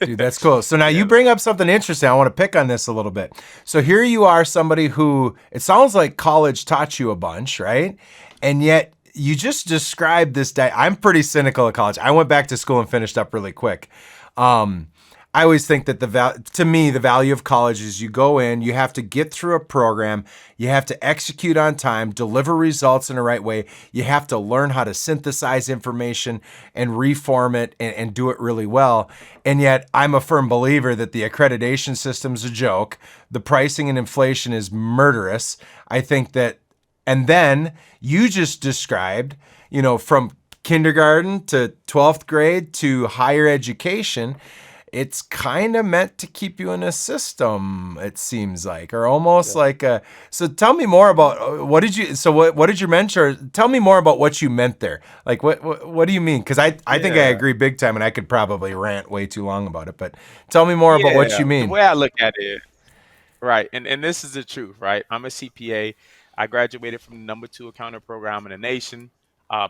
Dude, that's cool. So now you Yeah. bring up something interesting. I want to pick on this a little bit. So here you are, somebody who it sounds like college taught you a bunch, right? And yet you just described this day. I'm pretty cynical of college. I went back to school and finished up really quick. Um, I always think that to me, the value of college is you go in, you have to get through a program, you have to execute on time, deliver results in the right way. You have to learn how to synthesize information and reform it and do it really well. And yet, I'm a firm believer that the accreditation system's a joke. The pricing and inflation is murderous. I think that, and then you just described, from kindergarten to 12th grade to higher education, it's kind of meant to keep you in a system, it seems like, or almost Yeah. like a. So tell me more about what did your mentor tell me more about what you meant there? Like what do you mean? Because I think I Yeah. agree big time, and I could probably rant way too long about it, but tell me more about what Yeah. you The mean. way I look at it, right, and this is the truth, right? I'm a CPA. I graduated from the number 2 accounting program in the nation.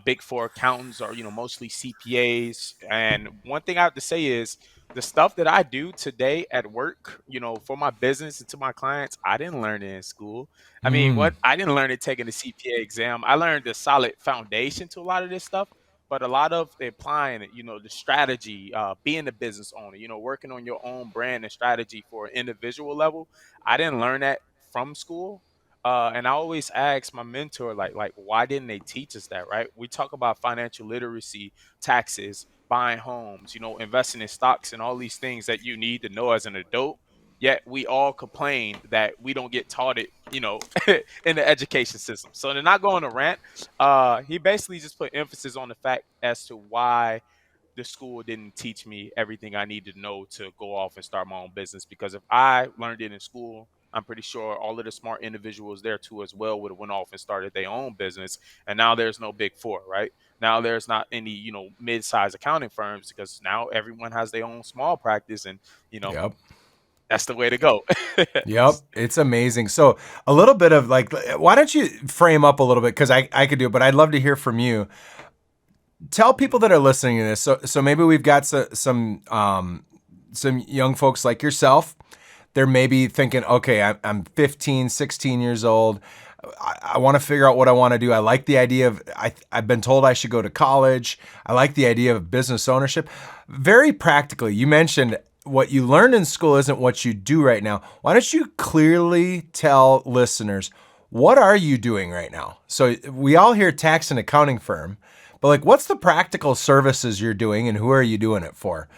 Big Four accountants are, mostly CPAs. And one thing I have to say is the stuff that I do today at work, for my business and to my clients, I didn't learn it in school. I mean, Mm, what I didn't learn it taking the CPA exam. I learned the solid foundation to a lot of this stuff. But a lot of the applying it, the strategy, being a business owner, working on your own brand and strategy for an individual level, I didn't learn that from school. And I always ask my mentor, like, why didn't they teach us that, right? We talk about financial literacy, taxes, buying homes, investing in stocks and all these things that you need to know as an adult. Yet we all complain that we don't get taught it, in the education system. So to not go on a rant, he basically just put emphasis on the fact as to why the school didn't teach me everything I needed to know to go off and start my own business. Because if I learned it in school, I'm pretty sure all of the smart individuals there too as well would have went off and started their own business. And now there's no big four, right? Now there's not any, mid-sized accounting firms because now everyone has their own small practice and, you know, yep. that's the way to go. Yep, it's amazing. So a little bit of like, why don't you frame up a little bit? Because I could do it, but I'd love to hear from you. Tell people that are listening to this. So maybe we've got some young folks like yourself. They're maybe thinking, okay, I'm 15, 16 years old. I want to figure out what I want to do. I like the idea of, I've been told I should go to college. I like the idea of business ownership. Very practically, you mentioned what you learned in school isn't what you do right now. Why don't you clearly tell listeners, what are you doing right now? So we all hear tax and accounting firm, but like, what's the practical services you're doing and who are you doing it for?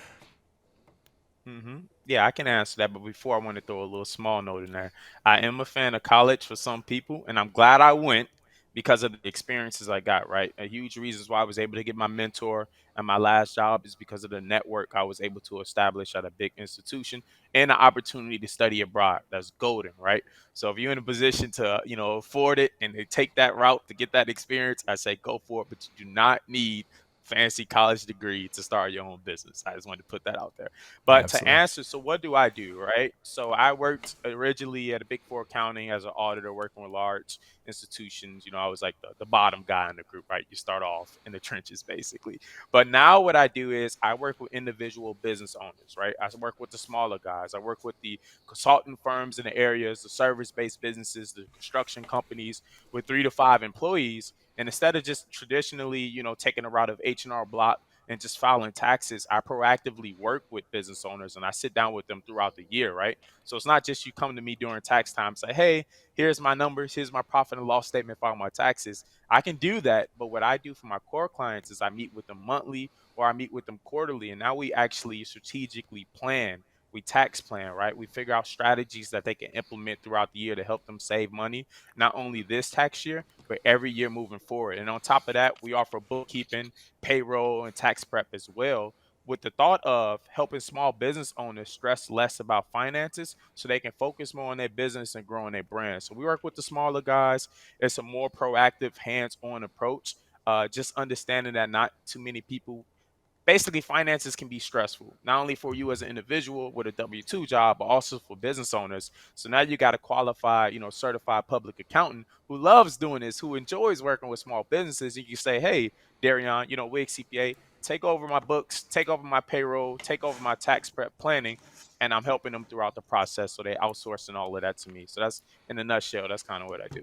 Yeah, I can answer that, but before I want to throw a little small note in there. I am a fan of college for some people, and I'm glad I went because of the experiences I got, right? A huge reasons why I was able to get my mentor and my last job is because of the network I was able to establish at a big institution and the opportunity to study abroad. That's golden, right? So if you're in a position to, afford it and to take that route to get that experience, I say go for it, but you do not need fancy college degree to start your own business. I just wanted to put that out there. But to Absolutely. answer, so what do I do, right? So I worked originally at a Big Four accounting as an auditor, working with large institutions. I was like the bottom guy in the group, right? You start off in the trenches, basically. But now what I do is I work with individual business owners, right? I work with the smaller guys. I work with the consulting firms in the areas, the service-based businesses, the construction companies with 3 to 5 employees. And instead of just traditionally, taking a route of H&R Block and just filing taxes, I proactively work with business owners and I sit down with them throughout the year, right? So it's not just you come to me during tax time, say, hey, here's my numbers, here's my profit and loss statement, file my taxes. I can do that, but what I do for my core clients is I meet with them monthly or I meet with them quarterly, and now we actually strategically plan. We tax plan, right? We figure out strategies that they can implement throughout the year to help them save money, not only this tax year, but every year moving forward. And on top of that, we offer bookkeeping, payroll, and tax prep as well, with the thought of helping small business owners stress less about finances so they can focus more on their business and growing their brand. So we work with the smaller guys. It's a more proactive, hands-on approach. Just understanding that not too many people, basically finances can be stressful, not only for you as an individual with a W-2 job, but also for business owners. So now you got a qualified, certified public accountant who loves doing this, who enjoys working with small businesses. You can say, hey, Darion, Wiggs CPA, take over my books, take over my payroll, take over my tax prep planning, and I'm helping them throughout the process. So they outsourcing all of that to me. So that's in a nutshell. That's kind of what I do.